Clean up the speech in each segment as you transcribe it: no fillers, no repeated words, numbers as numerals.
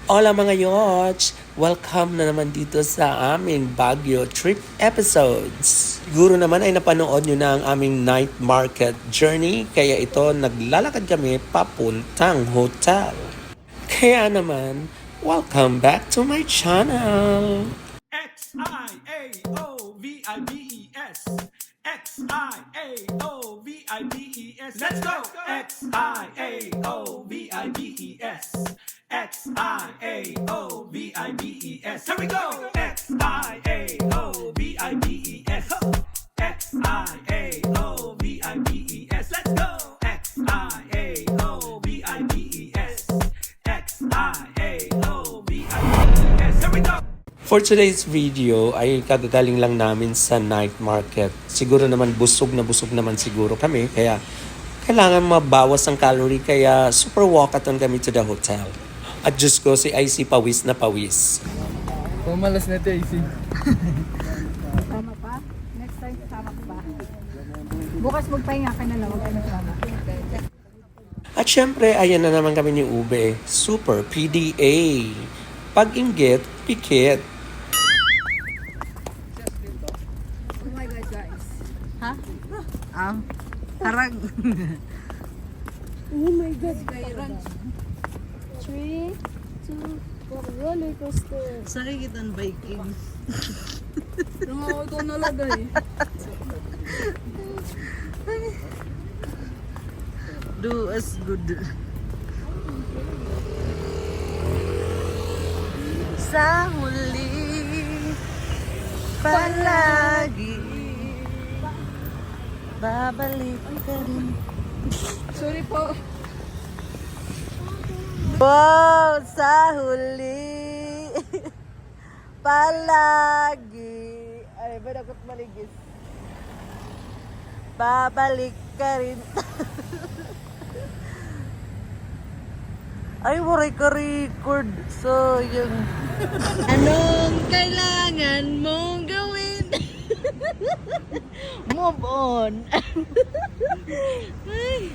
Hola mga yoch! Welcome na naman dito sa aming Baguio trip episodes. Siguro naman ay napanood nyo na ang aming night market journey, kaya ito naglalakad kami papuntang hotel. Kaya naman, welcome back to my channel! Xiaovives. Xiaovives. Let's go. Xiaovives. Xiaovives. Here we go. Xiaovives. Xiaovives. Let's go. Xiaovives. Xiaovives. Here we go. For today's video ay kagagaling lang namin sa night market. Siguro naman busog naman siguro kami, kaya kailangan mabawas ang calorie, kaya super walkathon kami to the hotel. At Diyos ko, si IC pawis na pawis. Pumalas na ito, AC. Tama pa? Next time kasama ko pa. Bukas magpahinga ka na lang, huwag ka na sama. At syempre, ayan na naman kami ni Ube. Super PDA. Pag-inggit, pikit. Oh my God, guys. Ha? Harag. Oh my God, guys. 3, 2, 4, roller coaster. Sakay kitang biking. Nung ikaw nalagay. Do us good. Sa huli, palagi, babalik ka rin. Sorry po. Wow, sa huli, palagi. Ay, ba nakot maligis? Babalik ka rin. Ay, waray ka record. So, yung... Anong kailangan mong gawin? Move on. Ay.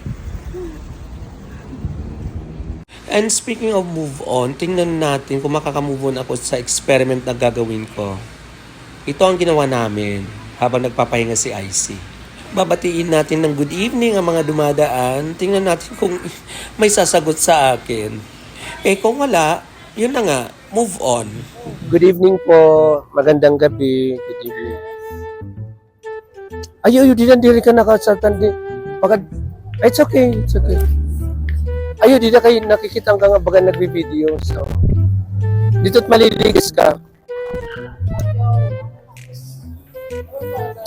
And speaking of move on, tingnan natin kung makaka-move on ako sa experiment na gagawin ko. Ito ang ginawa namin habang nagpapahinga si IC. Babatiin natin ng good evening ang mga dumadaan. Tingnan natin kung may sasagot sa akin. Eh kung wala, yun na nga, move on. Good evening po. Magandang gabi. Good evening. Ayaw, di na ka nakasaltan din. It's okay. It's okay. Ayaw, di na kayo nakikita hanggang baga nagbi-video. So, dito't maliligis ka.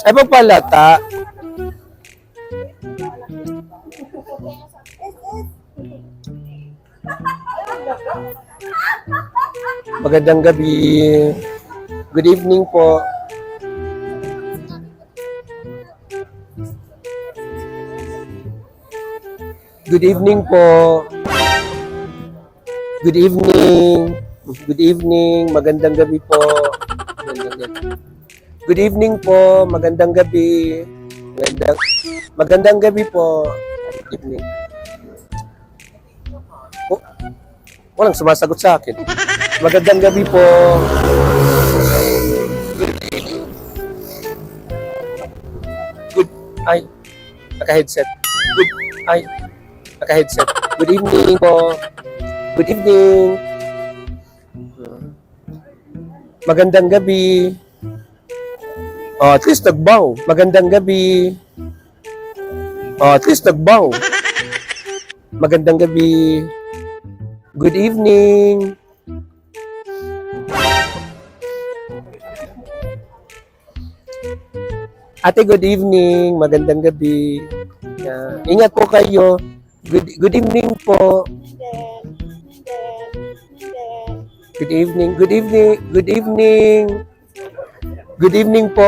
Ay, magpalata. Magandang gabi. Good evening po. Good evening po. Good evening. Good evening. Magandang gabi po. Good evening po. Magandang gabi. Magandang gabi po. Good evening. Oh, walang sumasagot sa akin. Magandang gabi po. Good. Ay. Naka-headset. Good. Ay. Naka-headset. Good evening po. Good evening. Magandang gabi. Oh, at least nagbaw. Magandang gabi. Oh, at least nagbaw. Magandang gabi. Good evening. Ate, good evening. Magandang gabi. Yeah. Ingat po kayo. Good evening po. Good evening. Good evening. Good evening. Good evening po.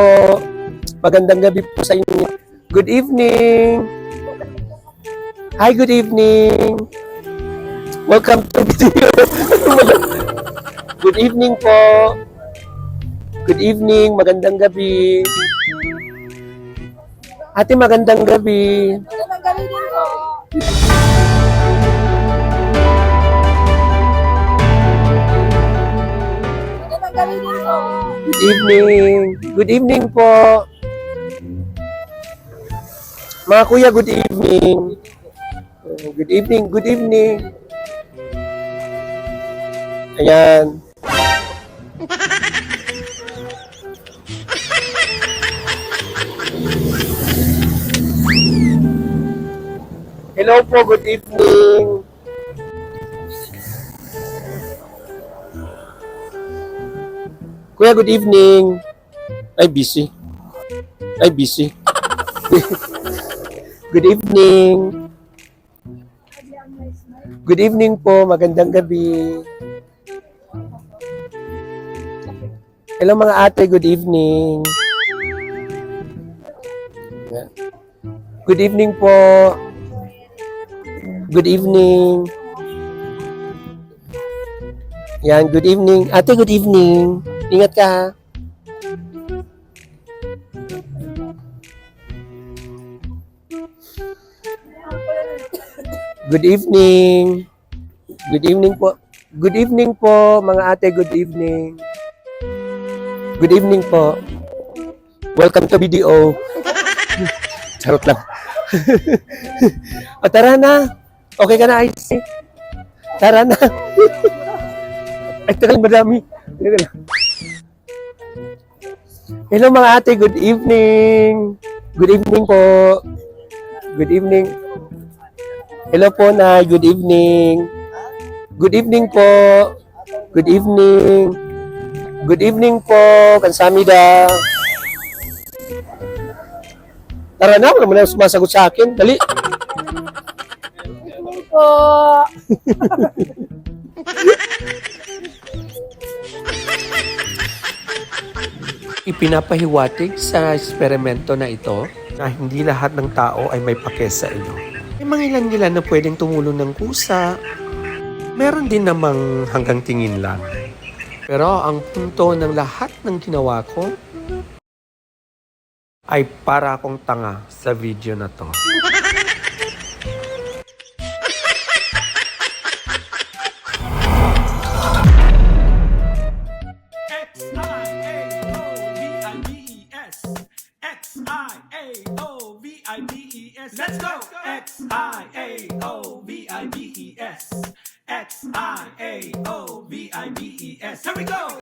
Magandang gabi po sa inyo. Good evening. Hi, good evening. Welcome to video. Good evening po. Good evening. Magandang gabi. Ate, magandang gabi. Magandang gabi din po. Good evening. Good evening po. Mga kuya, good evening. Good evening, good evening. Ayan. Hello po, good evening. Kuya, good evening. Ay, busy. Ay, busy. Good evening. Good evening po, magandang gabi. Hello mga ate, good evening. Yan. Good evening po. Good evening. Yan, good evening. Ate, good evening. Ingat ka ha. Good evening. Good evening po. Good evening po, mga ate. Good evening. Good evening po. Welcome to BDO. Charot lang. O, tara na. Okay ka na, Icy? Tara na. Ay, tagal madami. Hello mga ate, good evening. Good evening po. Good evening. Hello po na, good evening. Good evening po. Good evening. Good evening po, kansamida. Tara na, wala mo na sumasagot sa akin. Dali. Po. Ipinapahiwatig sa eksperimento na ito na hindi lahat ng tao ay may pake sa iyo. May mga ilan-ilan na pwedeng tumulong ng kusa. Meron din namang hanggang tingin lang. Pero ang punto ng lahat ng ginawa ko ay para akong tanga sa video na to. X-I-A-O-V-I-B-E-S. Let's go! X-I-A-O-V-I-B-E-S. X-I-A-O-V-I-B-E-S. Here we go!